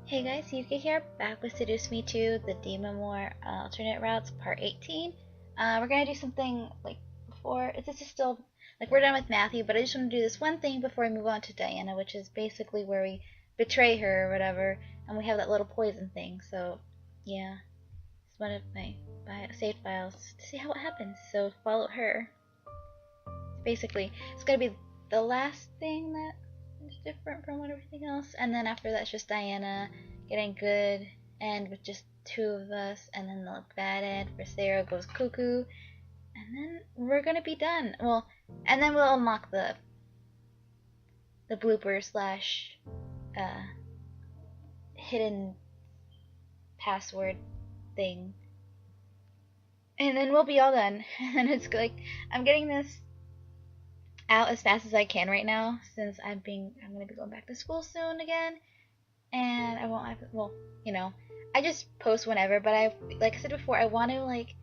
Hey guys, Yuka here, back with Seduce Me Too, the Demon War alternate routes, part 18. We're gonna do something like before. This is still like we're done with Matthew, but I just want to do this one thing before we move on to Diana, which is basically where we betray her or whatever, and we have that little poison thing. So yeah, it's one of my saved files to see how it happens. So follow her. Basically, it's gonna be the last thing that is different from everything else, and then after that's just Diana getting good and with just two of us, and then the bad end for Saero goes cuckoo, and then we're gonna be done. Well, and then we'll unlock the blooper slash hidden password thing, and then we'll be all done. And it's like I'm getting this out as fast as I can right now, since I'm gonna be going back to school soon again, and I won't have, well, you know, I just post whenever, but like I said before, I want to like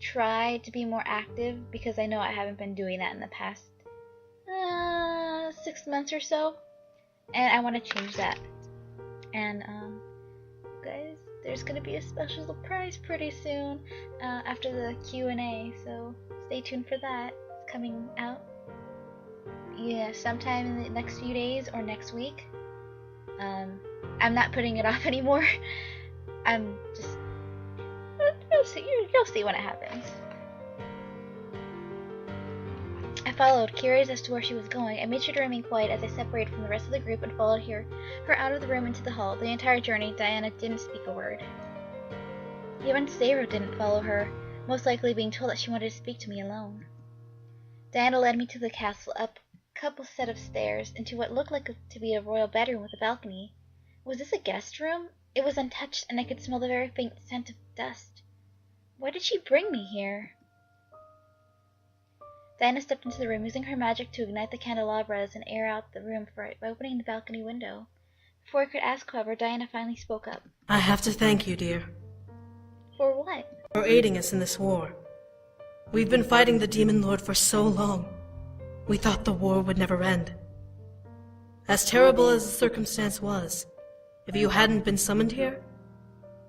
try to be more active, because I know I haven't been doing that in the past 6 months or so, and I want to change that. And guys, there's gonna be a special surprise pretty soon after the Q&A, so stay tuned for that. It's coming out, yeah, sometime in the next few days or next week. I'm not putting it off anymore. I'm just, you'll see when it happens. I followed, curious as to where she was going. I made sure to remain quiet as I separated from the rest of the group and followed her out of the room into the hall. The entire journey, Diana didn't speak a word. Even Saero didn't follow her, most likely being told that she wanted to speak to me alone. Diana led me to the castle, up a couple set of stairs, into what looked like to be a royal bedroom with a balcony. Was this a guest room? It was untouched, and I could smell the very faint scent of dust. Why did she bring me here? Diana stepped into the room, using her magic to ignite the candelabras and air out the room by opening the balcony window. Before I could ask, however, Diana finally spoke up. I have to thank you, dear. For what? For aiding us in this war. We've been fighting the Demon Lord for so long. We thought the war would never end. As terrible as the circumstance was, if you hadn't been summoned here,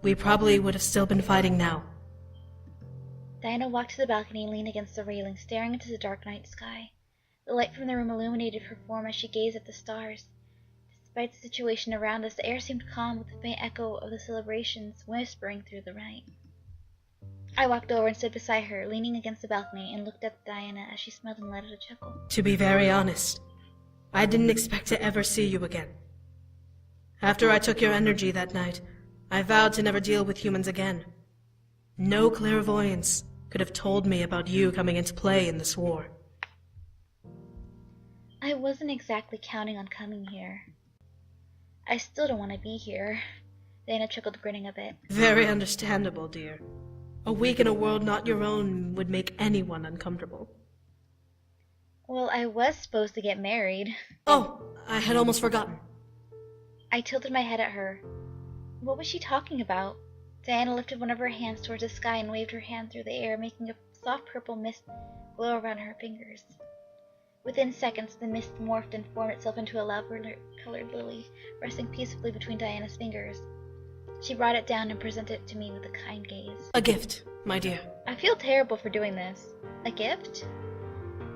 we probably would have still been fighting now. Diana walked to the balcony and leaned against the railing, staring into the dark night sky. The light from the room illuminated her form as she gazed at the stars. Despite the situation around us, the air seemed calm, with the faint echo of the celebrations whispering through the night. I walked over and stood beside her, leaning against the balcony, and looked at Diana as she smiled and let out a chuckle. To be very honest, I didn't expect to ever see you again. After I took your energy that night, I vowed to never deal with humans again. No clairvoyance could have told me about you coming into play in this war. I wasn't exactly counting on coming here. I still don't want to be here. Diana chuckled, grinning a bit. Very understandable, dear. A week in a world not your own would make anyone uncomfortable. Well, I was supposed to get married. Oh, I had almost forgotten. I tilted my head at her. What was she talking about? Diana lifted one of her hands towards the sky and waved her hand through the air, making a soft purple mist glow around her fingers. Within seconds, the mist morphed and formed itself into a lavender-colored lily, resting peacefully between Diana's fingers. She brought it down and presented it to me with a kind gaze. A gift, my dear. I feel terrible for doing this. A gift?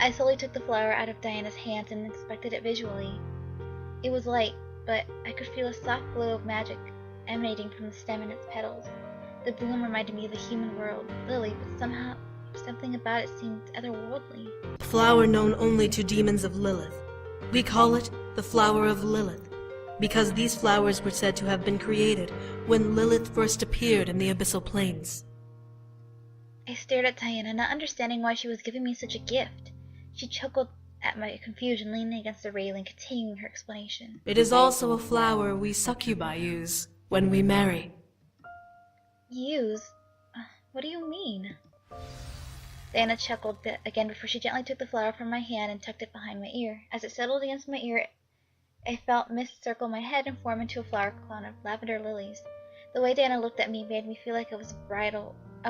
I slowly took the flower out of Diana's hands and inspected it visually. It was light, but I could feel a soft glow of magic emanating from the stem and its petals. The bloom reminded me of the human world lily, but somehow something about it seemed otherworldly. A flower known only to demons of Lilith. We call it the Flower of Lilith, because these flowers were said to have been created when Lilith first appeared in the abyssal plains. I stared at Diana, not understanding why she was giving me such a gift. She chuckled at my confusion, leaning against the railing, continuing her explanation. It is also a flower we succubi use when we marry. Use? What do you mean? Diana chuckled again before she gently took the flower from my hand and tucked it behind my ear. As it settled against my ear, I felt mist circle my head and form into a flower crown of lavender lilies. The way Diana looked at me made me feel like I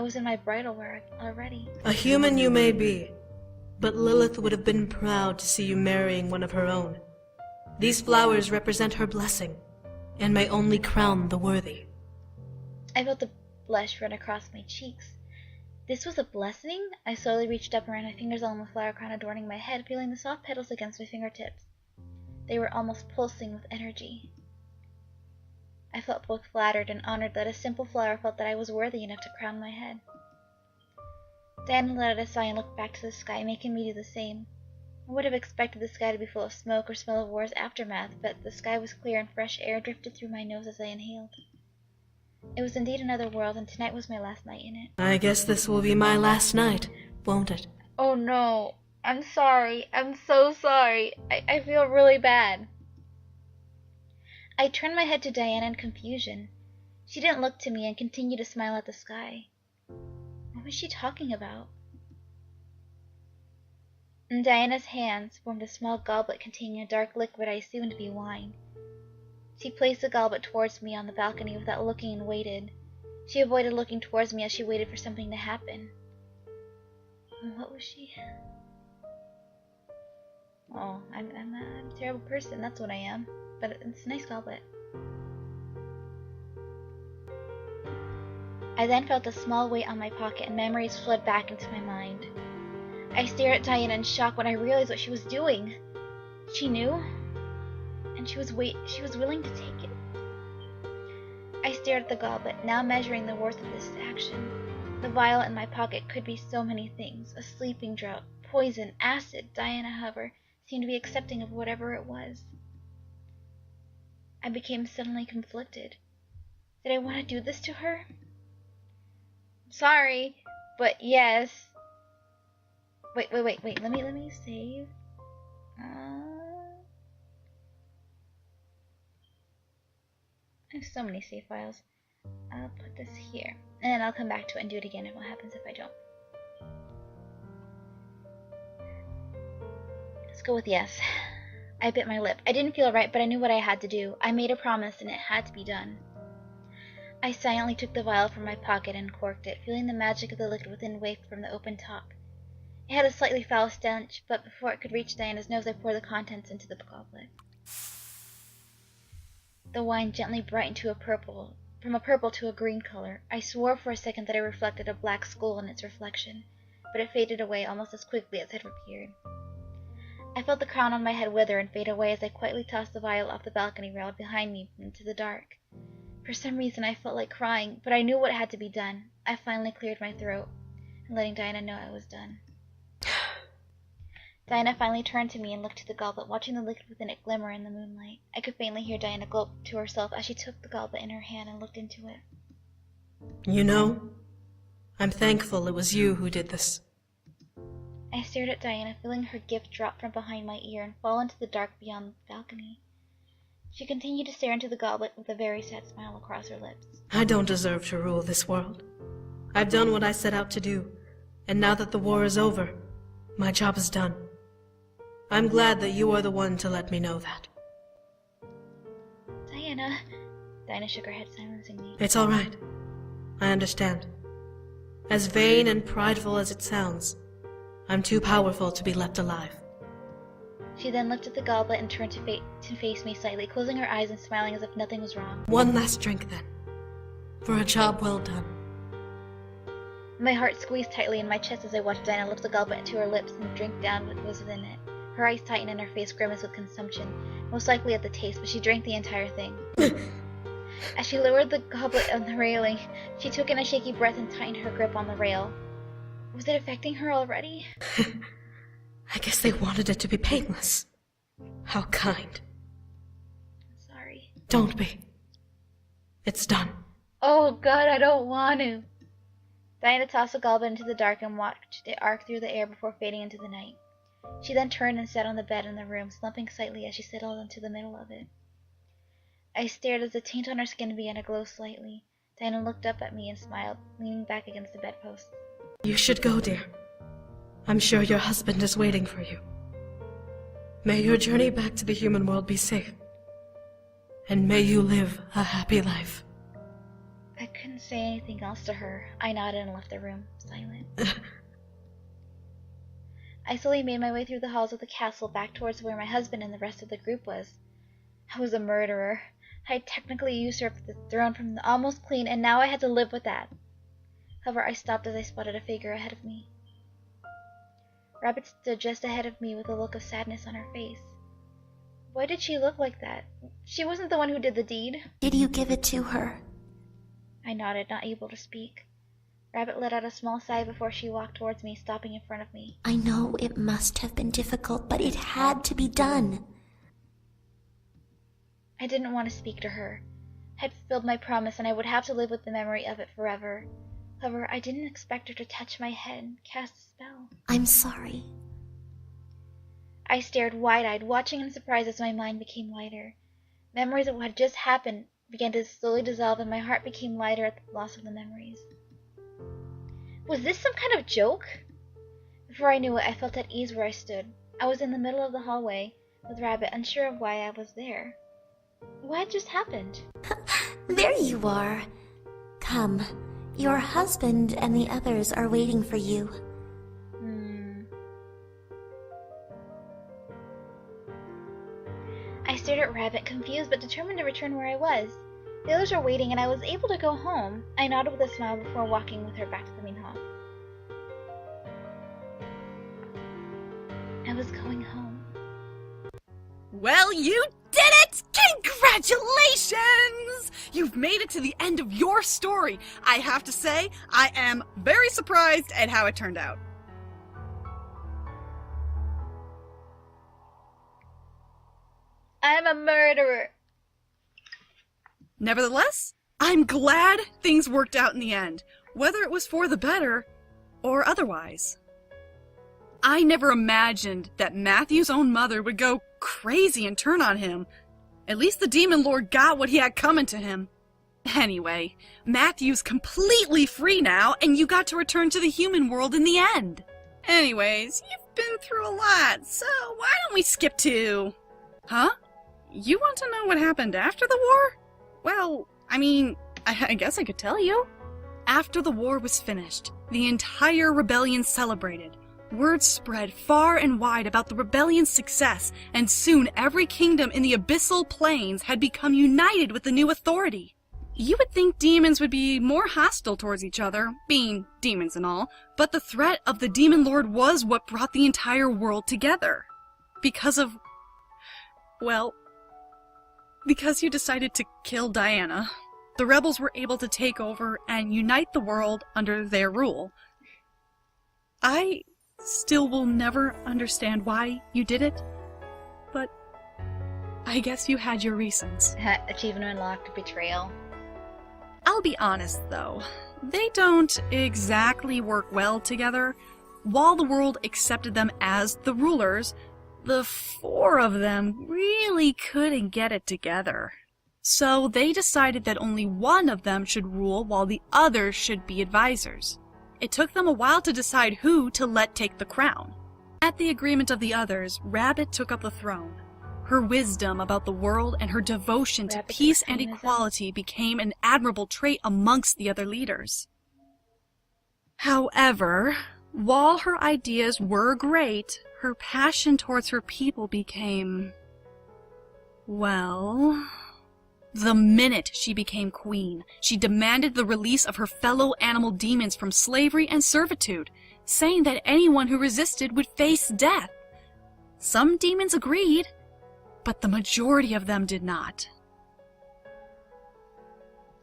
was in my bridal wear already. A human you may be, but Lilith would have been proud to see you marrying one of her own. These flowers represent her blessing, and may only crown the worthy. I felt the blush run across my cheeks. This was a blessing? I slowly reached up and ran my fingers along the flower crown adorning my head, feeling the soft petals against my fingertips. They were almost pulsing with energy. I felt both flattered and honored that a simple flower felt that I was worthy enough to crown my head. Diana let out a sigh and looked back to the sky, making me do the same. I would have expected the sky to be full of smoke or smell of war's aftermath, but the sky was clear and fresh air drifted through my nose as I inhaled. It was indeed another world, and tonight was my last night in it. I guess this will be my last night, won't it? Oh no, I'm sorry. I'm so sorry. I feel really bad. I turned my head to Diana in confusion. She didn't look to me and continued to smile at the sky. What was she talking about? In Diana's hands formed a small goblet containing a dark liquid I assumed to be wine. She placed the goblet towards me on the balcony without looking and waited. She avoided looking towards me as she waited for something to happen. What was she? Oh, I'm a terrible person, that's what I am. But it's a nice goblet. I then felt a small weight on my pocket and memories flooded back into my mind. I stared at Diana in shock when I realized what she was doing. She knew, and she was willing to take it. I stared at the goblet, now measuring the worth of this action. The vial in my pocket could be so many things: a sleeping drug, poison, acid. Diana, however, seemed to be accepting of whatever it was. I became suddenly conflicted. Did I want to do this to her? Sorry, but yes. Wait. Let me save. I have so many save files. I'll put this here, and then I'll come back to it and do it again, and what happens if I don't. Let's go with yes. I bit my lip. I didn't feel right, but I knew what I had to do. I made a promise, and it had to be done. I silently took the vial from my pocket and corked it, feeling the magic of the liquid within waft from the open top. It had a slightly foul stench, but before it could reach Diana's nose, I poured the contents into the goblet. The wine gently brightened from a purple to a green color. I swore for a second that it reflected a black skull in its reflection, but it faded away almost as quickly as it had appeared. I felt the crown on my head wither and fade away as I quietly tossed the vial off the balcony rail behind me into the dark. For some reason I felt like crying, but I knew what had to be done. I finally cleared my throat, and letting Diana know I was done. Diana finally turned to me and looked to the goblet, watching the liquid within it glimmer in the moonlight. I could faintly hear Diana gulp to herself as she took the goblet in her hand and looked into it. You know, I'm thankful it was you who did this. I stared at Diana, feeling her gift drop from behind my ear and fall into the dark beyond the balcony. She continued to stare into the goblet with a very sad smile across her lips. I don't deserve to rule this world. I've done what I set out to do, and now that the war is over, my job is done. I'm glad that you are the one to let me know that. Diana. Diana shook her head, silencing me. It's all right. I understand. As vain and prideful as it sounds, I'm too powerful to be left alive. She then lifted the goblet and turned to face me slightly, closing her eyes and smiling as if nothing was wrong. One last drink, then. For a job well done. My heart squeezed tightly in my chest as I watched Diana lift the goblet to her lips and drink down what was within it. Her eyes tightened and her face grimaced with consumption, most likely at the taste, but she drank the entire thing. As she lowered the goblet on the railing, she took in a shaky breath and tightened her grip on the rail. Was it affecting her already? I guess they wanted it to be painless. How kind. Sorry. Don't be. It's done. Oh God, I don't want to. Diana tossed the goblet into the dark and watched it arc through the air before fading into the night. She then turned and sat on the bed in the room, slumping slightly as she settled into the middle of it. I stared as the taint on her skin began to glow slightly. Diana looked up at me and smiled, leaning back against the bedpost. You should go, dear. I'm sure your husband is waiting for you. May your journey back to the human world be safe. And may you live a happy life. I couldn't say anything else to her. I nodded and left the room, silent. I slowly made my way through the halls of the castle back towards where my husband and the rest of the group was. I was a murderer. I had technically usurped the throne from the almost queen, and now I had to live with that. However, I stopped as I spotted a figure ahead of me. Rabbit stood just ahead of me with a look of sadness on her face. Why did she look like that? She wasn't the one who did the deed. Did you give it to her? I nodded, not able to speak. Rabbit let out a small sigh before she walked towards me, stopping in front of me. I know it must have been difficult, but it had to be done. I didn't want to speak to her. I had fulfilled my promise, and I would have to live with the memory of it forever. However, I didn't expect her to touch my head and cast a spell. I'm sorry. I stared wide-eyed, watching in surprise as my mind became lighter. Memories of what had just happened began to slowly dissolve, and my heart became lighter at the loss of the memories. Was this some kind of joke? Before I knew it, I felt at ease where I stood. I was in the middle of the hallway, with Rabbit, unsure of why I was there. What had just happened? There you are. Come, your husband and the others are waiting for you. I stared at Rabbit, confused but determined to return where I was. The others were waiting, and I was able to go home. I nodded with a smile before walking with her back to the main hall. I was going home. Well, you did it! Congratulations! You've made it to the end of your story. I have to say, I am very surprised at how it turned out. I'm a murderer. Nevertheless, I'm glad things worked out in the end, whether it was for the better or otherwise. I never imagined that Matthew's own mother would go crazy and turn on him. At least the Demon Lord got what he had coming to him. Anyway, Matthew's completely free now, and you got to return to the human world in the end. Anyways, you've been through a lot, so why don't we skip to... Huh? You want to know what happened after the war? Well, I mean, I guess I could tell you. After the war was finished, the entire rebellion celebrated. Word spread far and wide about the rebellion's success, and soon every kingdom in the abyssal plains had become united with the new authority. You would think demons would be more hostile towards each other, being demons and all, but the threat of the Demon Lord was what brought the entire world together. Because you decided to kill Diana, the rebels were able to take over and unite the world under their rule. I still will never understand why you did it, but I guess you had your reasons. Achievement unlocked, betrayal. I'll be honest, though. They don't exactly work well together. While the world accepted them as the rulers, the four of them really couldn't get it together. So they decided that only one of them should rule while the others should be advisors. It took them a while to decide who to let take the crown. At the agreement of the others, Rabbit took up the throne. Her wisdom about the world and her devotion to peace and equality became an admirable trait amongst the other leaders. However, while her ideas were great, her passion towards her people became... well... The minute she became queen, she demanded the release of her fellow animal demons from slavery and servitude, saying that anyone who resisted would face death. Some demons agreed, but the majority of them did not.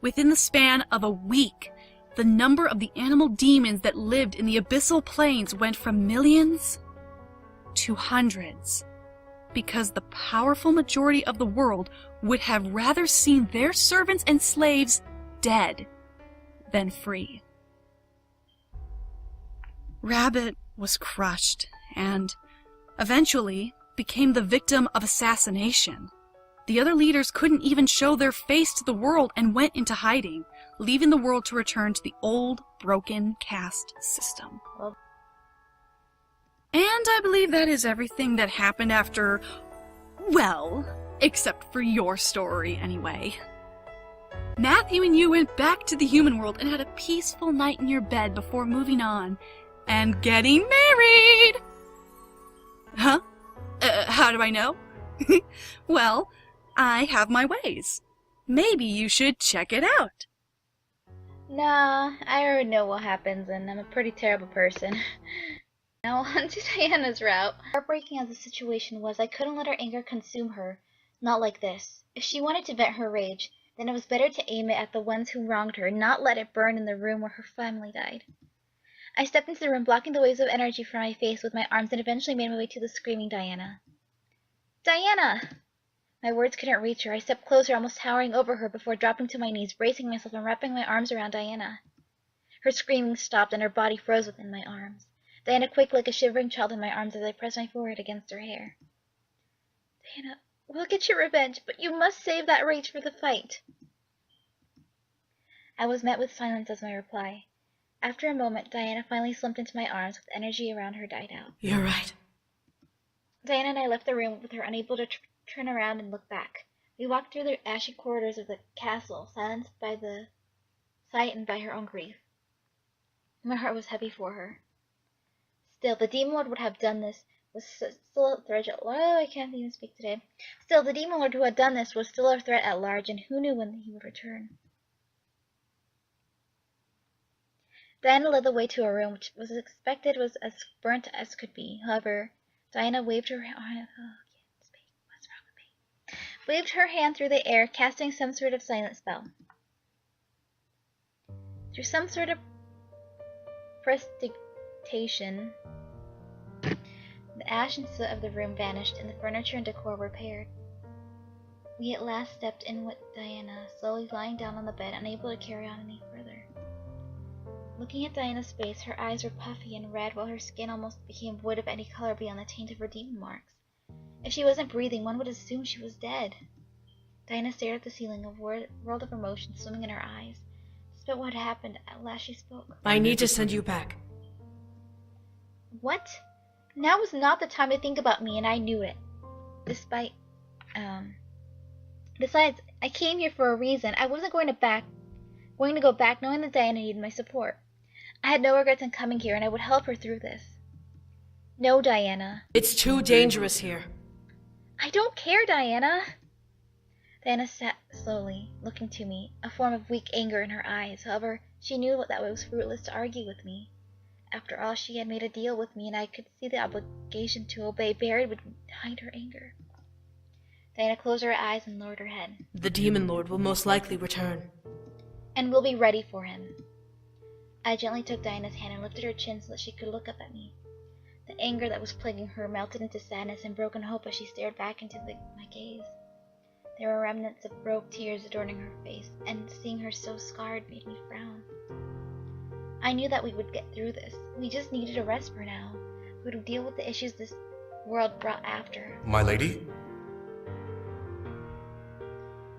Within the span of a week, the number of the animal demons that lived in the abyssal plains went from millions to hundreds, because the powerful majority of the world would have rather seen their servants and slaves dead than free. Rabbit was crushed and eventually became the victim of assassination. The other leaders couldn't even show their face to the world and went into hiding, leaving the world to return to the old, broken caste system. And I believe that is everything that happened after, well, except for your story, anyway. Matthew and you went back to the human world and had a peaceful night in your bed before moving on and getting married! Huh? How do I know? Well, I have my ways. Maybe you should check it out. Nah, I already know what happens, and I'm a pretty terrible person. Now on to Diana's route. Heartbreaking as the situation was, I couldn't let her anger consume her. Not like this. If she wanted to vent her rage, then it was better to aim it at the ones who wronged her, not let it burn in the room where her family died. I stepped into the room, blocking the waves of energy from my face with my arms, and eventually made my way to the screaming Diana. Diana! My words couldn't reach her. I stepped closer, almost towering over her, before dropping to my knees, bracing myself and wrapping my arms around Diana. Her screaming stopped, and her body froze within my arms. Diana quaked like a shivering child in my arms as I pressed my forehead against her hair. Diana, we'll get your revenge, but you must save that rage for the fight. I was met with silence as my reply. After a moment, Diana finally slumped into my arms with energy around her died out. You're right. Diana and I left the room with her unable to turn around and look back. We walked through the ashy corridors of the castle, silenced by the sight and by her own grief. My heart was heavy for her. Still, the Demon Lord would have done this was still a threat at large. Oh, I can't even speak today. Still, the Demon Lord who had done this was still a threat at large, and who knew when he would return? Diana led the way to a room which was expected was as burnt as could be. However, Diana waved her hand. Oh, I can't speak. What's wrong with me? Waved her hand through the air, casting some sort of silent spell. Through some sort of prestidigitation, the ash and soot of the room vanished, and the furniture and decor were repaired. We at last stepped in with Diana, slowly lying down on the bed, unable to carry on any further. Looking at Diana's face, her eyes were puffy and red, while her skin almost became void of any color beyond the taint of her demon marks. If she wasn't breathing, one would assume she was dead. Diana stared at the ceiling, a world of emotion swimming in her eyes. Despite what had happened, at last she spoke. I need to send you back. What? Now was not the time to think about me, and I knew it. Besides, I came here for a reason. I wasn't going to go back knowing that Diana needed my support. I had no regrets in coming here, and I would help her through this. No, Diana. It's too dangerous here. I don't care, Diana. Diana sat slowly, looking to me, a form of weak anger in her eyes. However, she knew that it was fruitless to argue with me. After all, she had made a deal with me, and I could see the obligation to obey buried behind her anger. Diana closed her eyes and lowered her head. The Demon Lord will most likely return. And we'll be ready for him. I gently took Diana's hand and lifted her chin so that she could look up at me. The anger that was plaguing her melted into sadness and broken hope as she stared back into my gaze. There were remnants of broke tears adorning her face, and seeing her so scarred made me frown. I knew that we would get through this. We just needed a rest for now. We would deal with the issues this world brought after. My lady?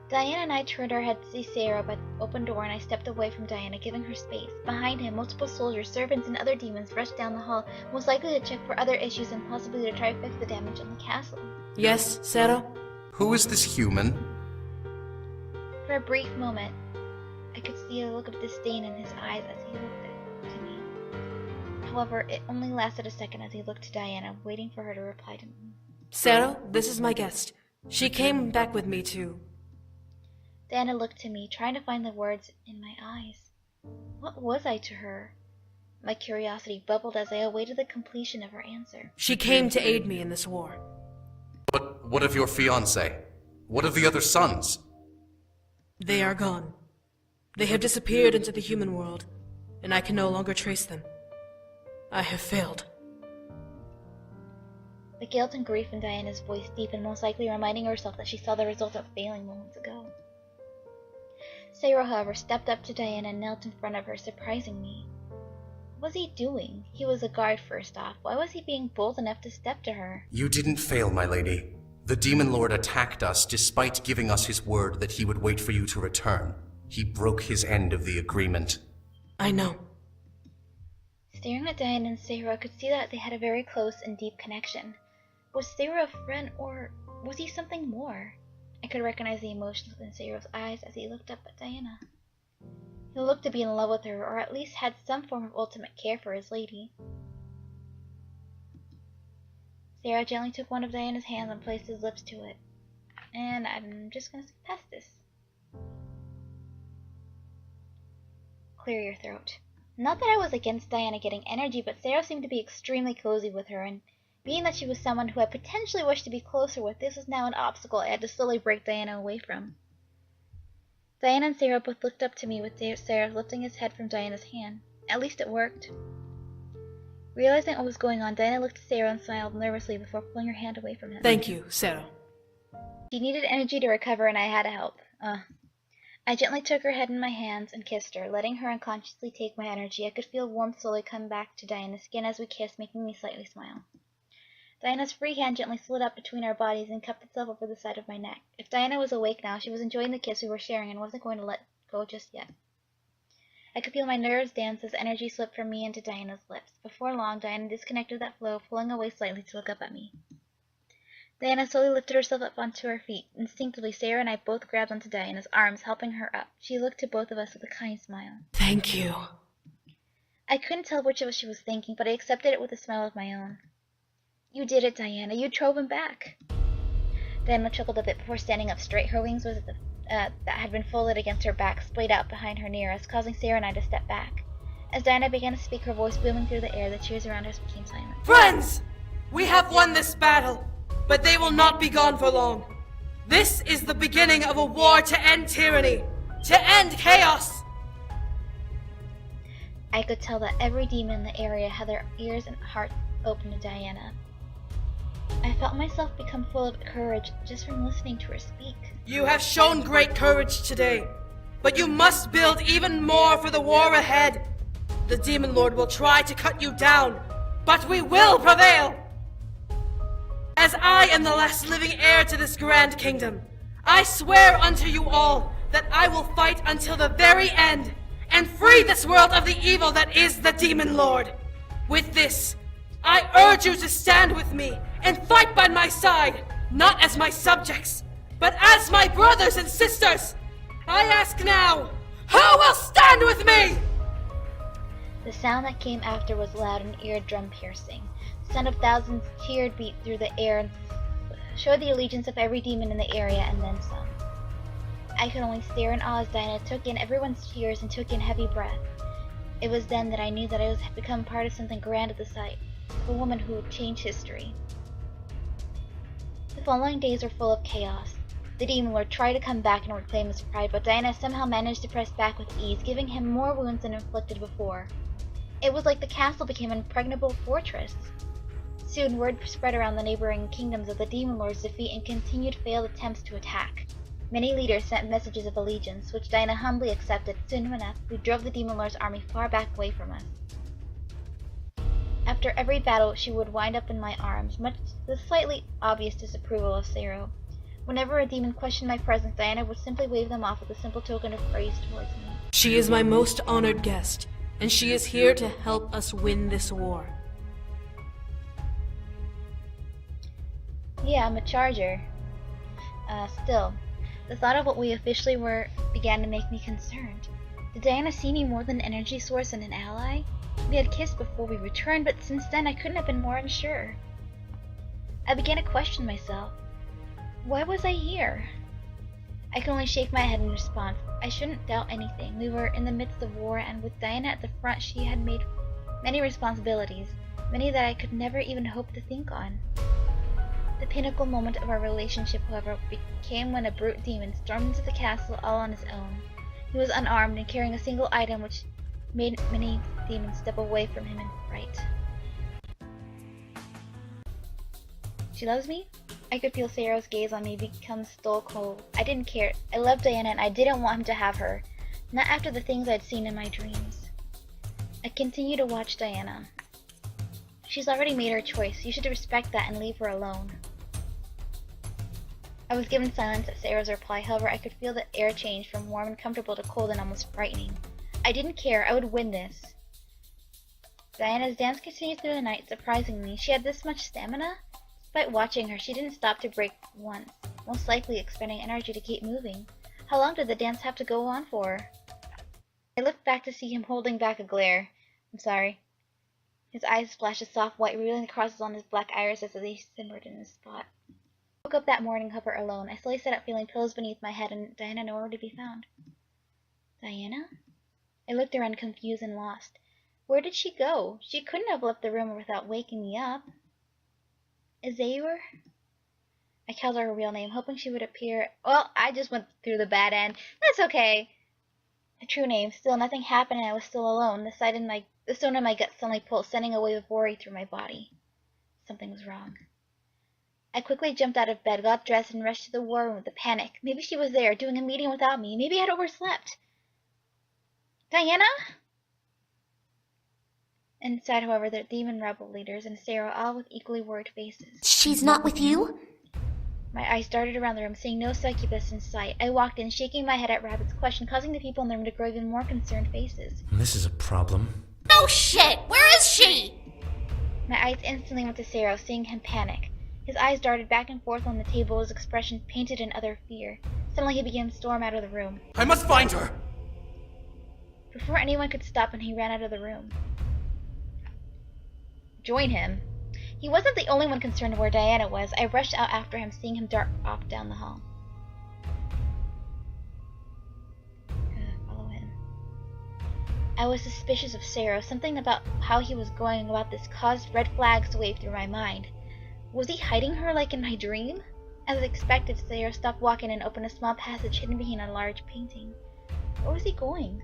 Diana and I turned our heads to see Saero by the open door, and I stepped away from Diana, giving her space. Behind him, multiple soldiers, servants, and other demons rushed down the hall, most likely to check for other issues and possibly to try to fix the damage on the castle. Yes, Saero? Who is this human? For a brief moment, I could see a look of disdain in his eyes as he looked to me. However, it only lasted a second as he looked to Diana, waiting for her to reply to me. Saero, this is my guest. She came back with me too. Diana looked to me, trying to find the words in my eyes. What was I to her? My curiosity bubbled as I awaited the completion of her answer. She came to aid me in this war. But what of your fiancé? What of the other sons? They are gone. They have disappeared into the human world, and I can no longer trace them. I have failed. The guilt and grief in Diana's voice deepened, most likely reminding herself that she saw the result of failing moments ago. Saero, however, stepped up to Diana and knelt in front of her, surprising me. What was he doing? He was a guard, first off. Why was he being bold enough to step to her? You didn't fail, my lady. The Demon Lord attacked us despite giving us his word that he would wait for you to return. He broke his end of the agreement. I know. Staring at Diana and Saero, I could see that they had a very close and deep connection. Was Saero a friend, or was he something more? I could recognize the emotions within Saero's eyes as he looked up at Diana. He looked to be in love with her, or at least had some form of ultimate care for his lady. Saero gently took one of Diana's hands and placed his lips to it. And I'm just gonna skip past this. clear your throat. Not that I was against Diana getting energy, but Saero seemed to be extremely cozy with her, and being that she was someone who I potentially wished to be closer with, this was now an obstacle I had to slowly break Diana away from. Diana and Saero both looked up to me, with Saero lifting his head from Diana's hand. At least it worked. Realizing what was going on, Diana looked at Saero and smiled nervously before pulling her hand away from him. Thank you, Saero. She needed energy to recover, and I had to help. I gently took her head in my hands and kissed her, letting her unconsciously take my energy. I could feel warmth slowly come back to Diana's skin as we kissed, making me slightly smile. Diana's free hand gently slid up between our bodies and cupped itself over the side of my neck. If Diana was awake now, she was enjoying the kiss we were sharing and wasn't going to let go just yet. I could feel my nerves dance as energy slipped from me into Diana's lips. Before long, Diana disconnected that flow, pulling away slightly to look up at me. Diana slowly lifted herself up onto her feet. Instinctively, Saero and I both grabbed onto Diana's arms, helping her up. She looked to both of us with a kind smile. Thank you. I couldn't tell which of us she was thanking, but I accepted it with a smile of my own. You did it, Diana. You drove him back. Diana chuckled a bit before standing up straight. Her wings that had been folded against her back splayed out behind her near us, causing Saero and I to step back. As Diana began to speak, her voice booming through the air, the cheers around us became silent. Friends! We have won this battle, but they will not be gone for long. This is the beginning of a war to end tyranny, to end chaos! I could tell that every demon in the area had their ears and hearts open to Diana. I felt myself become full of courage just from listening to her speak. You have shown great courage today, but you must build even more for the war ahead. The Demon Lord will try to cut you down, but we will prevail! As I am the last living heir to this grand kingdom, I swear unto you all that I will fight until the very end and free this world of the evil that is the Demon Lord. With this, I urge you to stand with me and fight by my side, not as my subjects, but as my brothers and sisters. I ask now, who will stand with me? The sound that came after was loud and eardrum piercing. The sound of thousands cheered beat through the air and showed the allegiance of every demon in the area and then some. I could only stare in awe as Diana took in everyone's cheers and took in heavy breath. It was then that I knew that I was become part of something grand at the sight, of a woman who would change history. The following days were full of chaos. The Demon Lord tried to come back and reclaim his pride, but Diana somehow managed to press back with ease, giving him more wounds than inflicted before. It was like the castle became an impregnable fortress. Soon word spread around the neighboring kingdoms of the Demon Lord's defeat and continued failed attempts to attack. Many leaders sent messages of allegiance, which Diana humbly accepted. Soon enough, we drove the Demon Lord's army far back away from us. After every battle, she would wind up in my arms, much to the slightly obvious disapproval of Saero. Whenever a demon questioned my presence, Diana would simply wave them off with a simple token of praise towards me. She is my most honored guest, and she is here to help us win this war. Yeah, I'm a charger. Still, the thought of what we officially were began to make me concerned. Did Diana see me more than an energy source and an ally? We had kissed before we returned, but since then I couldn't have been more unsure. I began to question myself. Why was I here? I could only shake my head in response. I shouldn't doubt anything. We were in the midst of war, and with Diana at the front, she had made many responsibilities, many that I could never even hope to think on. The pinnacle moment of our relationship, however, came when a brute demon stormed into the castle all on his own. He was unarmed and carrying a single item which made many demons step away from him in fright. She loves me? I could feel Saero's gaze on me become stone cold. I didn't care. I loved Diana and I didn't want him to have her. Not after the things I'd seen in my dreams. I continued to watch Diana. She's already made her choice. You should respect that and leave her alone. I was given silence at Saero's reply. However, I could feel the air change from warm and comfortable to cold and almost frightening. I didn't care. I would win this. Diana's dance continued through the night, surprising me. She had this much stamina? Despite watching her, she didn't stop to break once, most likely expending energy to keep moving. How long did the dance have to go on for? I looked back to see him holding back a glare. I'm sorry. His eyes flashed a soft white, revealing the crosses on his black irises as he simmered in his spot. I woke up that morning, however, alone. I slowly sat up, feeling pillows beneath my head, and Diana nowhere to be found. Diana? I looked around confused and lost. Where did she go? She couldn't have left the room without waking me up. Saero? I called her real name, hoping she would appear. Well, I just went through the bad end. That's okay. A true name. Still, nothing happened and I was still alone. The stone in my gut suddenly pulled, sending a wave of worry through my body. Something was wrong. I quickly jumped out of bed, got dressed, and rushed to the war room with a panic. Maybe she was there, doing a meeting without me. Maybe I had overslept. Diana? Inside, however, the demon rebel leaders and Saero, all with equally worried faces. She's not with you? My eyes darted around the room, seeing no succubus in sight. I walked in, shaking my head at Rabbit's question, causing the people in the room to grow even more concerned faces. This is a problem. No shit! Where is she? My eyes instantly went to Saero, seeing him panic. His eyes darted back and forth on the table, his expression painted in utter fear. Suddenly he began to storm out of the room. I must find her! Before anyone could stop him, he ran out of the room. Join him? He wasn't the only one concerned where Diana was. I rushed out after him, seeing him dart off down the hall. Follow him. I was suspicious of Saero. Something about how he was going about this caused red flags to wave through my mind. Was he hiding her like in my dream? As expected, Saero stopped walking and opened a small passage hidden behind a large painting. Where was he going?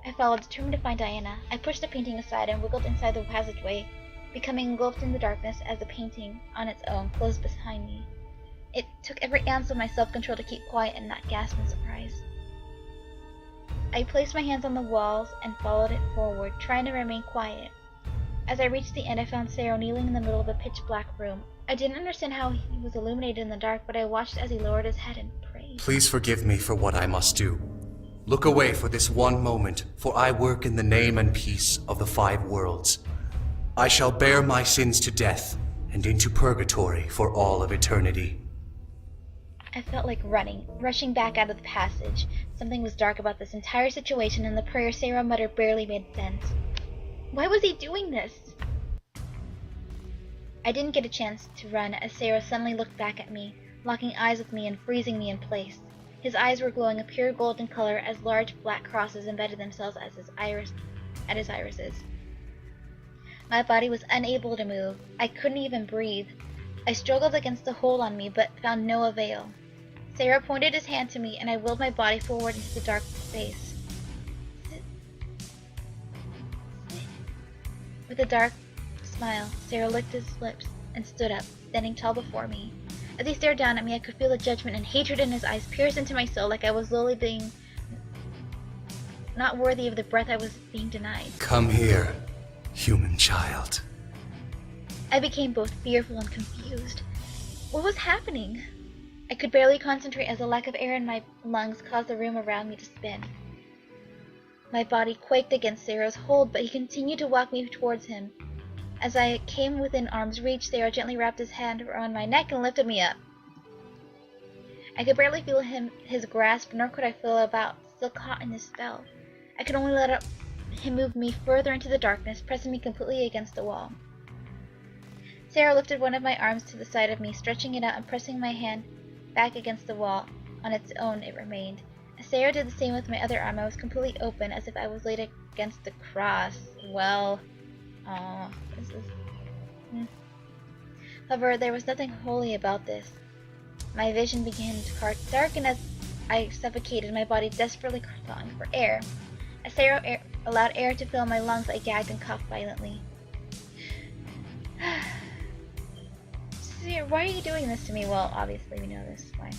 I followed, determined to find Diana. I pushed the painting aside and wiggled inside the passageway, becoming engulfed in the darkness as the painting, on its own, closed behind me. It took every ounce of my self-control to keep quiet and not gasp in surprise. I placed my hands on the walls and followed it forward, trying to remain quiet. As I reached the end, I found Saero kneeling in the middle of a pitch-black room. I didn't understand how he was illuminated in the dark, but I watched as he lowered his head and prayed. Please forgive me for what I must do. Look away for this one moment, for I work in the name and peace of the 5 worlds. I shall bear my sins to death and into purgatory for all of eternity. I felt like running, rushing back out of the passage. Something was dark about this entire situation, and the prayer Saero muttered barely made sense. Why was he doing this? I didn't get a chance to run as Saero suddenly looked back at me, locking eyes with me and freezing me in place. His eyes were glowing a pure golden color as large black crosses embedded themselves at his irises. My body was unable to move. I couldn't even breathe. I struggled against the hold on me, but found no avail. Saero pointed his hand to me, and I willed my body forward into the dark space. With a dark smile, Saero licked his lips and stood up, standing tall before me. As he stared down at me, I could feel the judgment and hatred in his eyes pierce into my soul, like I was slowly being not worthy of the breath I was being denied. Come here, human child. I became both fearful and confused. What was happening? I could barely concentrate as the lack of air in my lungs caused the room around me to spin. My body quaked against Saero's hold, but he continued to walk me towards him. As I came within arm's reach, Saero gently wrapped his hand around my neck and lifted me up. I could barely feel his grasp, nor could I feel about still caught in his spell. I could only let him move me further into the darkness, pressing me completely against the wall. Saero lifted one of my arms to the side of me, stretching it out and pressing my hand back against the wall. On its own it remained. As Saero did the same with my other arm, I was completely open, as if I was laid against the cross. Well, this is... However, there was nothing holy about this. My vision began to darken as I suffocated, my body desperately clawing for air. As Saero allowed air to fill my lungs, I gagged and coughed violently. Saero, why are you doing this to me? Well, obviously we know this. Why?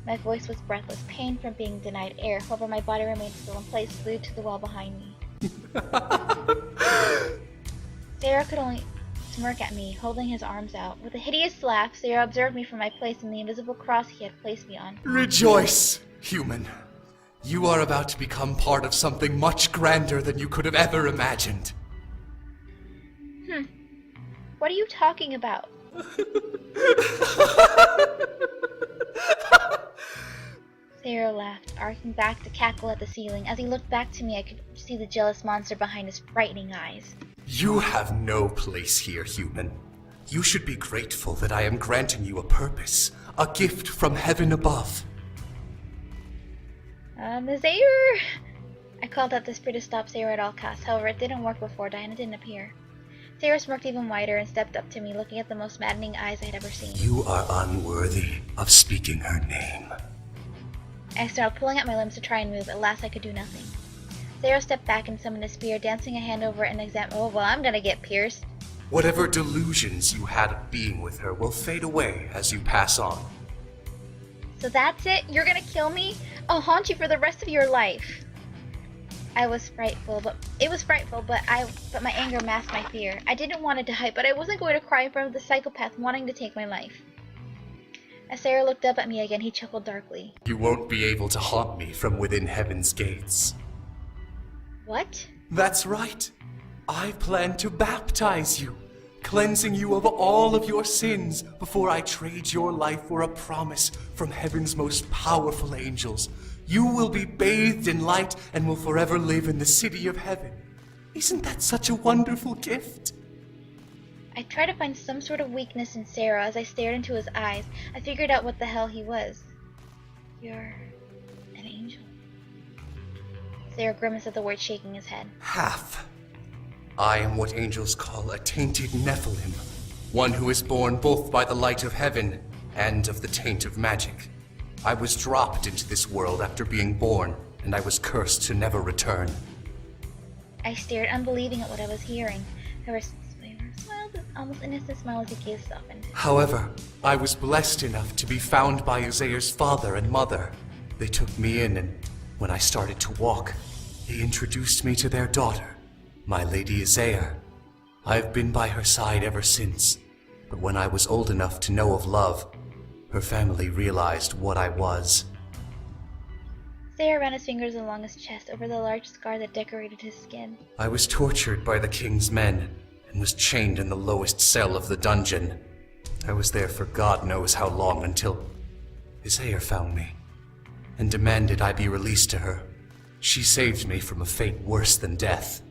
My voice was breathless, pain from being denied air. However, my body remained still in place, glued to the wall behind me. Saero could only smirk at me, holding his arms out. With a hideous laugh, Saero observed me from my place in the invisible cross he had placed me on. Rejoice, human. You are about to become part of something much grander than you could have ever imagined. What are you talking about? Saero laughed, arcing back to cackle at the ceiling. As he looked back to me, I could see the jealous monster behind his frightening eyes. You have no place here, human. You should be grateful that I am granting you a purpose, a gift from heaven above. Saero! I called out the spirit to stop Saero at all costs. However, it didn't work before Diana didn't appear. Saero smirked even wider and stepped up to me, looking at the most maddening eyes I had ever seen. You are unworthy of speaking her name. I started pulling at my limbs to try and move. At last, I could do nothing. Saero stepped back and summoned a spear, dancing a hand over it and examined. Oh, well, I'm gonna get pierced. Whatever delusions you had of being with her will fade away as you pass on. So that's it? You're gonna kill me? I'll haunt you for the rest of your life. It was frightful, but my anger masked my fear. I didn't want to die, but I wasn't going to cry in front of the psychopath wanting to take my life. As Saero looked up at me again, he chuckled darkly. You won't be able to haunt me from within heaven's gates. What? That's right. I plan to baptize you, cleansing you of all of your sins before I trade your life for a promise from heaven's most powerful angels. You will be bathed in light and will forever live in the city of heaven. Isn't that such a wonderful gift? I tried to find some sort of weakness in Saero as I stared into his eyes. I figured out what the hell he was. You're an angel. Saero grimaced at the word, shaking his head. Half. I am what angels call a tainted Nephilim, one who is born both by the light of heaven and of the taint of magic. I was dropped into this world after being born, and I was cursed to never return. I stared, unbelieving at what I was hearing. However, smiled, this almost innocent smile as he gaze softened. However, I was blessed enough to be found by Uzair's father and mother. They took me in, and when I started to walk, they introduced me to their daughter, my Lady Uzair. I've been by her side ever since, but when I was old enough to know of love, her family realized what I was. Saero ran his fingers along his chest over the large scar that decorated his skin. I was tortured by the king's men and was chained in the lowest cell of the dungeon. I was there for God knows how long until Uzair found me and demanded I be released to her. She saved me from a fate worse than death.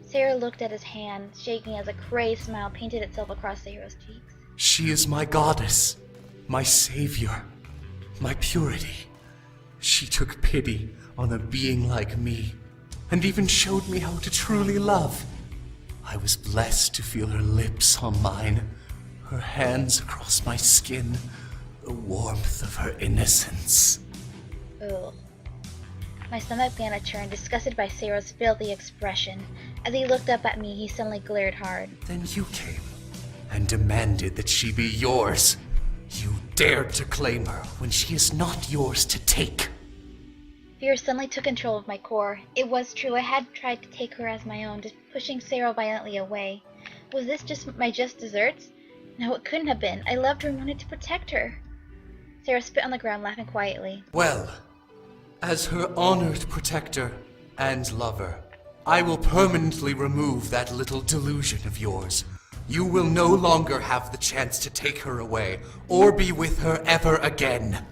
Saero looked at his hand, shaking as a crazed smile painted itself across Saero's cheeks. She is my goddess, my savior, my purity. She took pity on a being like me, and even showed me how to truly love. I was blessed to feel her lips on mine, her hands across my skin, the warmth of her innocence. Ugh. My stomach began to turn, disgusted by Saero's filthy expression. As he looked up at me, he suddenly glared hard. Then you came and demanded that she be yours. You dared to claim her when she is not yours to take. Fear suddenly took control of my core. It was true, I had tried to take her as my own, just pushing Saero violently away. Was this just my just desserts? No, it couldn't have been. I loved her and wanted to protect her. Saero spit on the ground, laughing quietly. Well, as her honored protector and lover, I will permanently remove that little delusion of yours. You will no longer have the chance to take her away, or be with her ever again.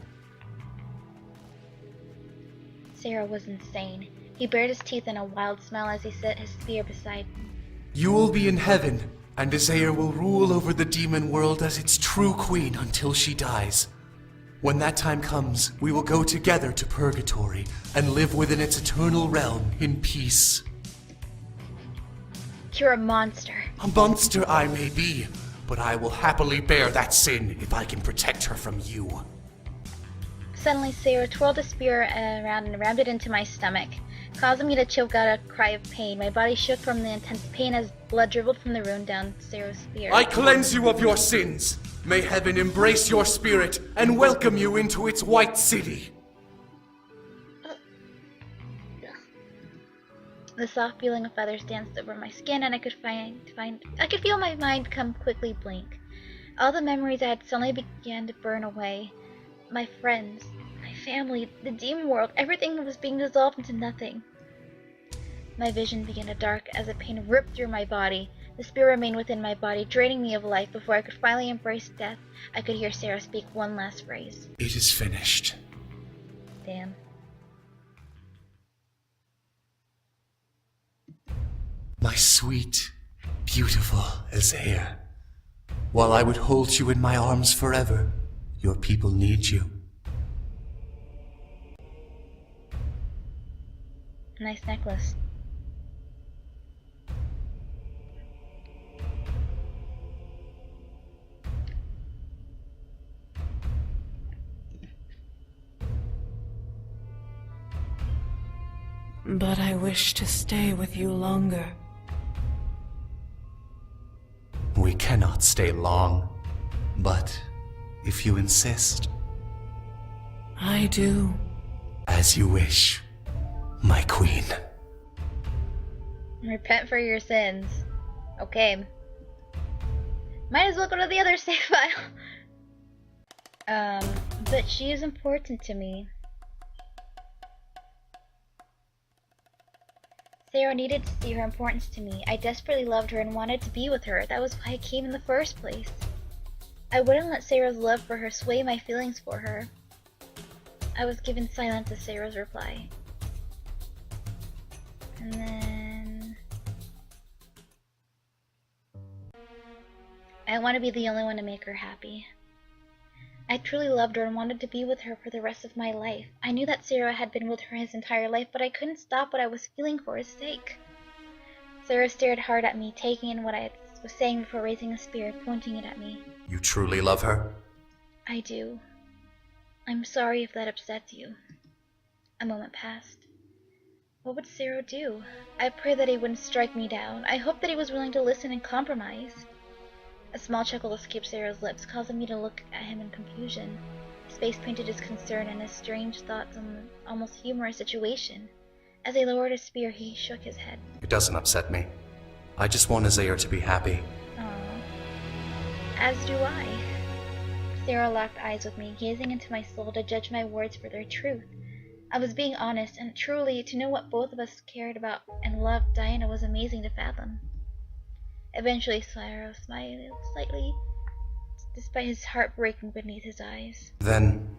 Saero was insane. He bared his teeth in a wild smile as he set his spear beside me. You will be in heaven, and Saero will rule over the demon world as its true queen until she dies. When that time comes, we will go together to purgatory and live within its eternal realm in peace. You're a monster. A monster I may be, but I will happily bear that sin if I can protect her from you. Suddenly, Saero twirled his spear around and rammed it into my stomach, causing me to choke out a cry of pain. My body shook from the intense pain as blood dribbled from the wound down Saero's spear. I cleanse you of your sins. May heaven embrace your spirit and welcome you into its white city. The soft feeling of feathers danced over my skin, and I could feel my mind come quickly blank. All the memories I had suddenly began to burn away. My friends, my family, the demon world, everything was being dissolved into nothing. My vision began to dark as a pain ripped through my body. The spear remained within my body, draining me of life. Before I could finally embrace death, I could hear Saero speak one last phrase. It is finished. Damn. My sweet, beautiful Uzair. While I would hold you in my arms forever, your people need you. Nice necklace. But I wish to stay with you longer. We cannot stay long, but if you insist. I do. As you wish, my queen. Repent for your sins. Okay. Might as well go to the other save file. But she is important to me. Saero needed to see her importance to me. I desperately loved her and wanted to be with her. That was why I came in the first place. I wouldn't let Saero's love for her sway my feelings for her. I was given silence as Saero's reply. And then... I want to be the only one to make her happy. I truly loved her and wanted to be with her for the rest of my life. I knew that Saero had been with her his entire life, but I couldn't stop what I was feeling for his sake. Saero stared hard at me, taking in what I was saying before raising a spear, pointing it at me. You truly love her? I do. I'm sorry if that upsets you. A moment passed. What would Saero do? I prayed that he wouldn't strike me down. I hoped that he was willing to listen and compromise. A small chuckle escaped Saero's lips, causing me to look at him in confusion. His face painted his concern and his strange thoughts on the almost humorous situation. As he lowered his spear, he shook his head. It doesn't upset me. I just want Saero to be happy. Aww. As do I. Saero locked eyes with me, gazing into my soul to judge my words for their truth. I was being honest, and truly, to know what both of us cared about and loved Diana was amazing to fathom. Eventually, Saero smiled slightly, despite his heart breaking beneath his eyes. Then,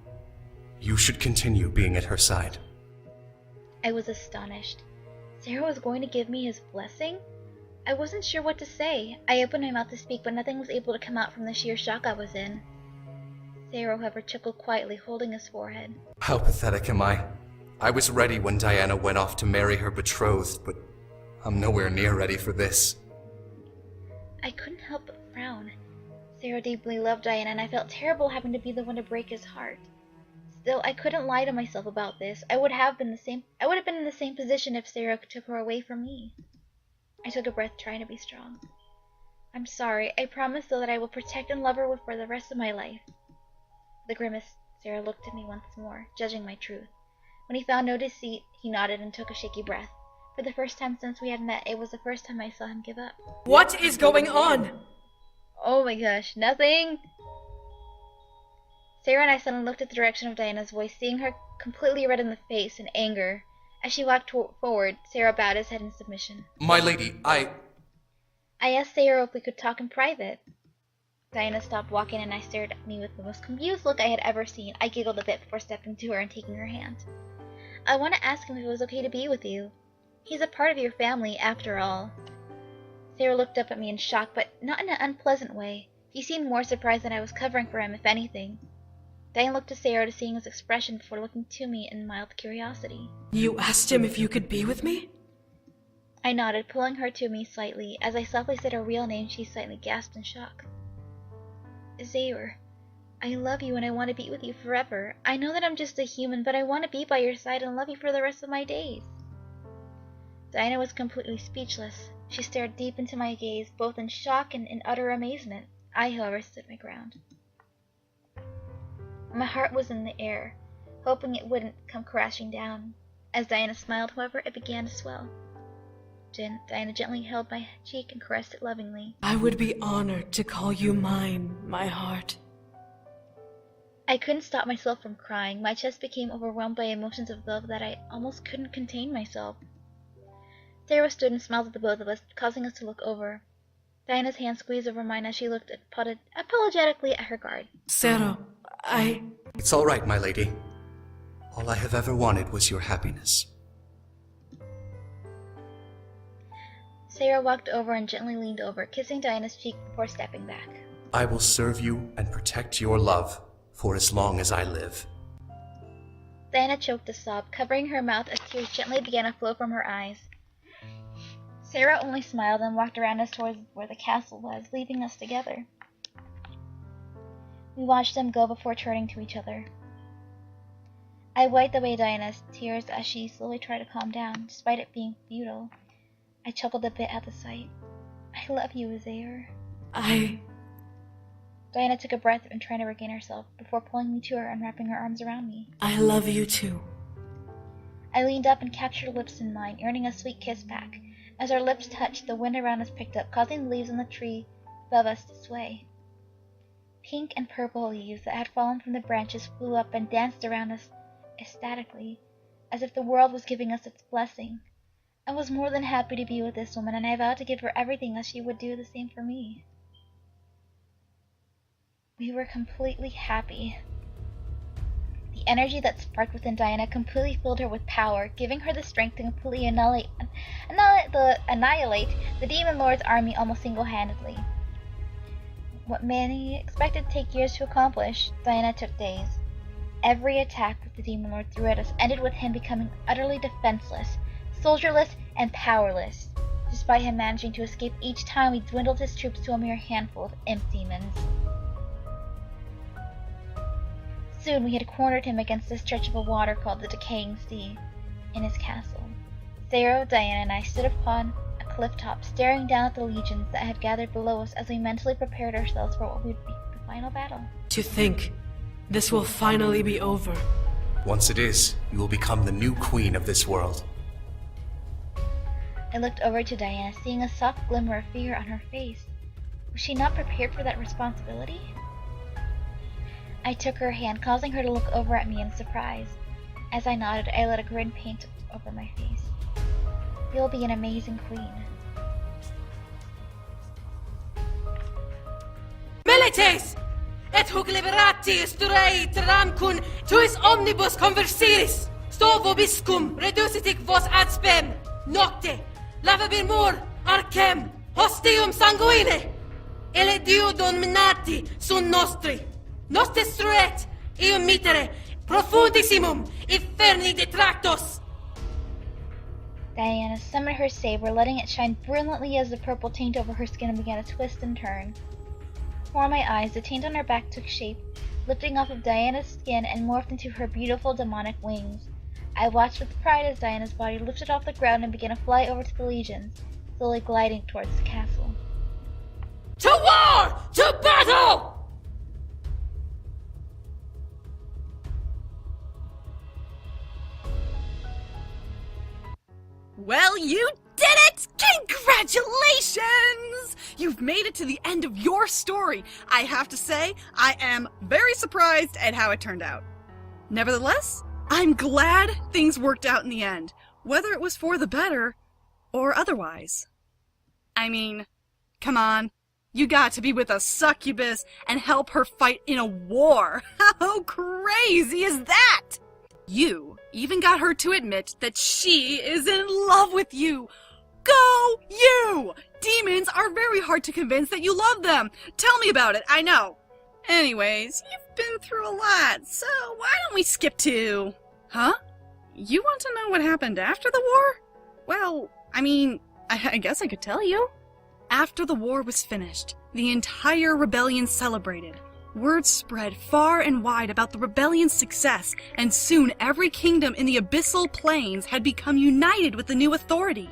you should continue being at her side. I was astonished. Saero was going to give me his blessing? I wasn't sure what to say. I opened my mouth to speak, but nothing was able to come out from the sheer shock I was in. Saero, however, chuckled quietly, holding his forehead. How pathetic am I? I was ready when Diana went off to marry her betrothed, but I'm nowhere near ready for this. I couldn't help but frown. Saero deeply loved Diana, and I felt terrible having to be the one to break his heart. Still, I couldn't lie to myself about this. I would have been in the same position if Saero took her away from me. I took a breath, trying to be strong. I'm sorry. I promise, though, that I will protect and love her for the rest of my life. With a grimace, Saero looked at me once more, judging my truth. When he found no deceit, he nodded and took a shaky breath. For the first time since we had met, it was the first time I saw him give up. What is going on? Oh my gosh, nothing! Saero and I suddenly looked at the direction of Diana's voice, seeing her completely red in the face in anger. As she walked forward, Saero bowed his head in submission. My lady, I asked Saero if we could talk in private. Diana stopped walking and I stared at me with the most confused look I had ever seen. I giggled a bit before stepping to her and taking her hand. I want to ask him if it was okay to be with you. He's a part of your family, after all. Saero looked up at me in shock, but not in an unpleasant way. He seemed more surprised that I was covering for him, if anything. Diana looked to Saero to see his expression before looking to me in mild curiosity. You asked him if you could be with me? I nodded, pulling her to me slightly. As I softly said her real name, she slightly gasped in shock. Saero, I love you and I want to be with you forever. I know that I'm just a human, but I want to be by your side and love you for the rest of my days. Diana was completely speechless. She stared deep into my gaze, both in shock and in utter amazement. I, however, stood my ground. My heart was in the air, hoping it wouldn't come crashing down. As Diana smiled, however, it began to swell. Diana gently held my cheek and caressed it lovingly. I would be honored to call you mine, my heart. I couldn't stop myself from crying. My chest became overwhelmed by emotions of love that I almost couldn't contain myself. Saero stood and smiled at the both of us, causing us to look over. Diana's hand squeezed over mine as she looked apologetically at her guard. Saero, It's all right, my lady. All I have ever wanted was your happiness. Saero walked over and gently leaned over, kissing Diana's cheek before stepping back. I will serve you and protect your love for as long as I live. Diana choked a sob, covering her mouth as tears gently began to flow from her eyes. Saero only smiled and walked around us towards where the castle was, leaving us together. We watched them go before turning to each other. I wiped away Diana's tears as she slowly tried to calm down, despite it being futile. I chuckled a bit at the sight. I love you, Saero. Diana took a breath and tried to regain herself, before pulling me to her and wrapping her arms around me. I love you too. I leaned up and captured her lips in mine, earning a sweet kiss back. As our lips touched, the wind around us picked up, causing the leaves on the tree above us to sway. Pink and purple leaves that had fallen from the branches flew up and danced around us ecstatically, as if the world was giving us its blessing. I was more than happy to be with this woman, and I vowed to give her everything as she would do the same for me. We were completely happy. The energy that sparked within Diana completely filled her with power, giving her the strength to completely annihilate the Demon Lord's army almost single-handedly. What many expected to take years to accomplish, Diana took days. Every attack that the Demon Lord threw at us ended with him becoming utterly defenseless, soldierless, and powerless, despite him managing to escape each time we dwindled his troops to a mere handful of imp demons. Soon we had cornered him against the stretch of water called the Decaying Sea, in his castle. Saero, Diana, and I stood upon a cliff top, staring down at the legions that had gathered below us as we mentally prepared ourselves for what would be the final battle. To think, this will finally be over. Once it is, you will become the new queen of this world. I looked over to Diana, seeing a soft glimmer of fear on her face. Was she not prepared for that responsibility? I took her hand, causing her to look over at me in surprise. As I nodded, I let a grin paint over my face. You'll be an amazing queen. Milites! Et hoc liberati sturei tramcun tuis omnibus conversiris! Sto vobiscum reducitic vos ad spem! Nocte! Lavabir mur! Arcem! Hostium sanguine! Ele dio dominati sun nostri! Noste struet, eum mitere, profundissimum, inferni detractos! Diana summoned her saber, letting it shine brilliantly as the purple taint over her skin began to twist and turn. Before my eyes, the taint on her back took shape, lifting off of Diana's skin and morphed into her beautiful demonic wings. I watched with pride as Diana's body lifted off the ground and began to fly over to the legions, slowly gliding towards the castle. To war! To battle! Well, you did it! Congratulations! You've made it to the end of your story. I have to say, I am very surprised at how it turned out. Nevertheless, I'm glad things worked out in the end, whether it was for the better or otherwise. I mean, come on. You got to be with a succubus and help her fight in a war. How crazy is that? You even got her to admit that she is in love with you. Go you! Demons are very hard to convince that you love them. Tell me about it, I know. Anyways, you've been through a lot, so why don't we skip to... Huh? You want to know what happened after the war? Well, I mean, I guess I could tell you. After the war was finished, the entire rebellion celebrated. Word spread far and wide about the rebellion's success, and soon every kingdom in the abyssal plains had become united with the new authority.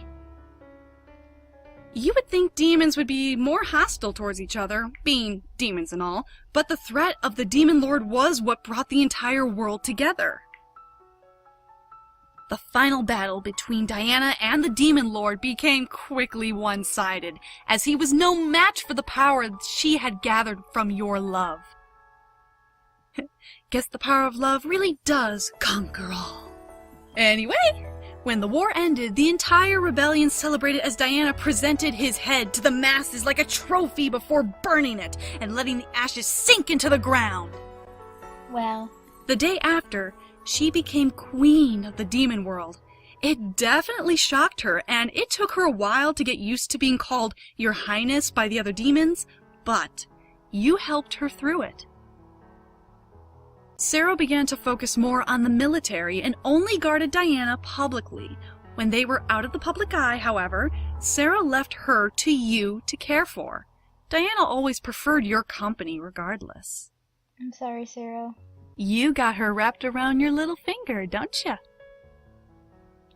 You would think demons would be more hostile towards each other, being demons and all, but the threat of the Demon Lord was what brought the entire world together. The final battle between Diana and the Demon Lord became quickly one-sided, as he was no match for the power she had gathered from your love. Guess the power of love really does conquer all. Anyway, when the war ended, the entire rebellion celebrated as Diana presented his head to the masses like a trophy before burning it and letting the ashes sink into the ground. Well, The day after, she became queen of the demon world. It definitely shocked her, and it took her a while to get used to being called Your Highness by the other demons, but you helped her through it. Saero began to focus more on the military and only guarded Diana publicly. When they were out of the public eye, however, Saero left her to you to care for. Diana always preferred your company regardless. I'm sorry, Saero. You got her wrapped around your little finger, don't ya?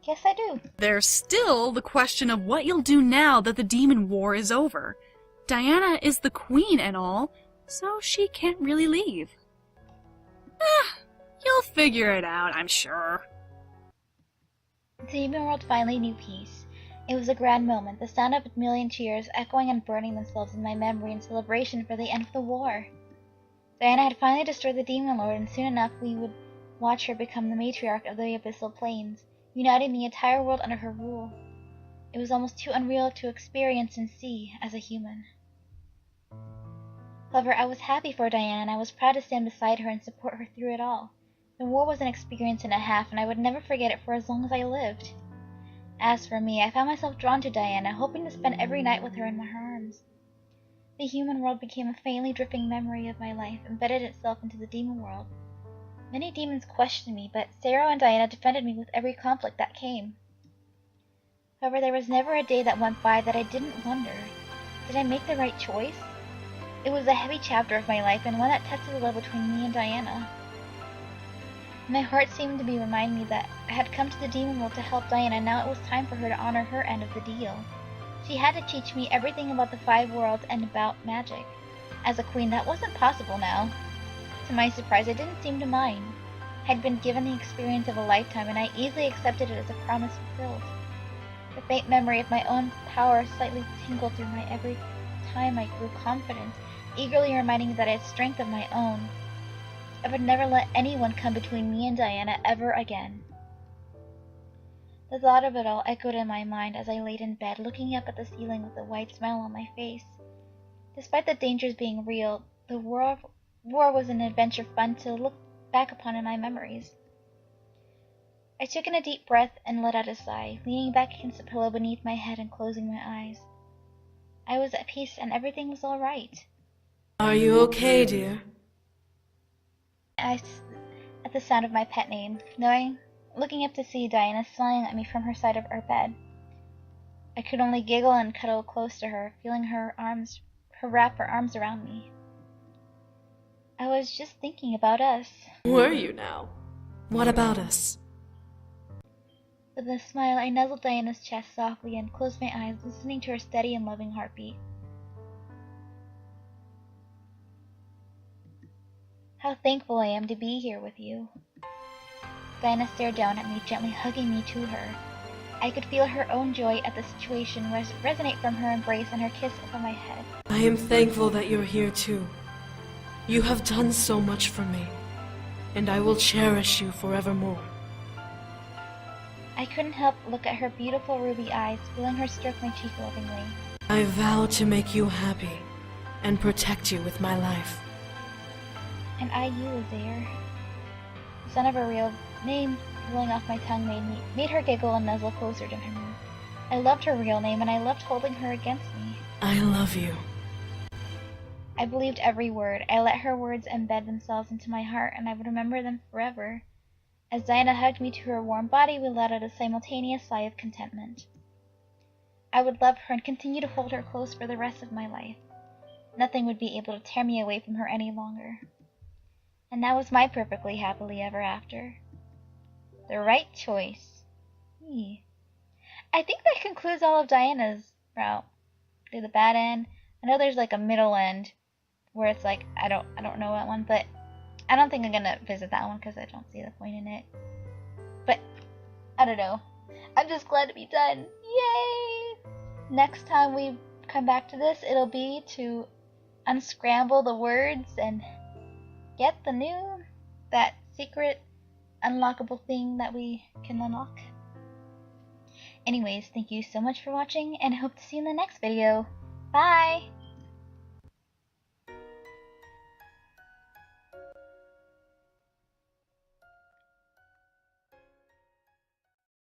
Yes, I do. There's still the question of what you'll do now that the demon war is over. Diana is the queen and all, so she can't really leave. You'll figure it out, I'm sure. The demon world finally knew peace. It was a grand moment, the sound of a million cheers echoing and burning themselves in my memory in celebration for the end of the war. Diana had finally destroyed the demon lord, and soon enough we would watch her become the matriarch of the abyssal plains, uniting the entire world under her rule. It was almost too unreal to experience and see as a human. However, I was happy for Diana, and I was proud to stand beside her and support her through it all. The war was an experience and a half, and I would never forget it for as long as I lived. As for me, I found myself drawn to Diana, hoping to spend every night with her in her arms. The human world became a faintly drifting memory of my life, embedded itself into the demon world. Many demons questioned me, but Saero and Diana defended me with every conflict that came. However, there was never a day that went by that I didn't wonder, did I make the right choice? It was a heavy chapter of my life, and one that tested the love between me and Diana. My heart seemed to be reminding me that I had come to the demon world to help Diana, and now it was time for her to honor her end of the deal. She had to teach me everything about the 5 worlds and about magic. As a queen, that wasn't possible now. To my surprise, I didn't seem to mind. I had been given the experience of a lifetime, and I easily accepted it as a promise fulfilled. The faint memory of my own power slightly tingled through my every time I grew confident, eagerly reminding me that I had strength of my own. I would never let anyone come between me and Diana ever again. The thought of it all echoed in my mind as I laid in bed, looking up at the ceiling with a wide smile on my face. Despite the dangers being real, the war was an adventure fun to look back upon in my memories. I took in a deep breath and let out a sigh, leaning back against the pillow beneath my head and closing my eyes. I was at peace and everything was all right. Are you okay, dear? At the sound of my pet name, looking up to see Diana smiling at me from her side of our bed. I could only giggle and cuddle close to her, feeling her wrap her arms around me. I was just thinking about us. Were you now? What about us? With a smile, I nuzzled Diana's chest softly and closed my eyes, listening to her steady and loving heartbeat. How thankful I am to be here with you. Diana stared down at me, gently hugging me to her. I could feel her own joy at the situation resonate from her embrace and her kiss over my head. I am thankful that you're here too. You have done so much for me, and I will cherish you forevermore. I couldn't help but look at her beautiful ruby eyes, feeling her stroke my cheek lovingly. I vow to make you happy and protect you with my life. And I you, Saero. The sound of her real name rolling off my tongue made her giggle and nuzzle closer to me. I loved her real name, and I loved holding her against me. I love you. I believed every word. I let her words embed themselves into my heart, and I would remember them forever. As Diana hugged me to her warm body, we let out a simultaneous sigh of contentment. I would love her and continue to hold her close for the rest of my life. Nothing would be able to tear me away from her any longer. And that was my perfectly happily ever after. The right choice. I think that concludes all of Diana's route. Do the bad end. I know there's like a middle end where it's like I don't know that one, but I don't think I'm gonna visit that one because I don't see the point in it. But I don't know. I'm just glad to be done. Yay! Next time we come back to this, it'll be to unscramble the words and get that secret unlockable thing that we can unlock. Anyways, thank you so much for watching, and I hope to see you in the next video. Bye!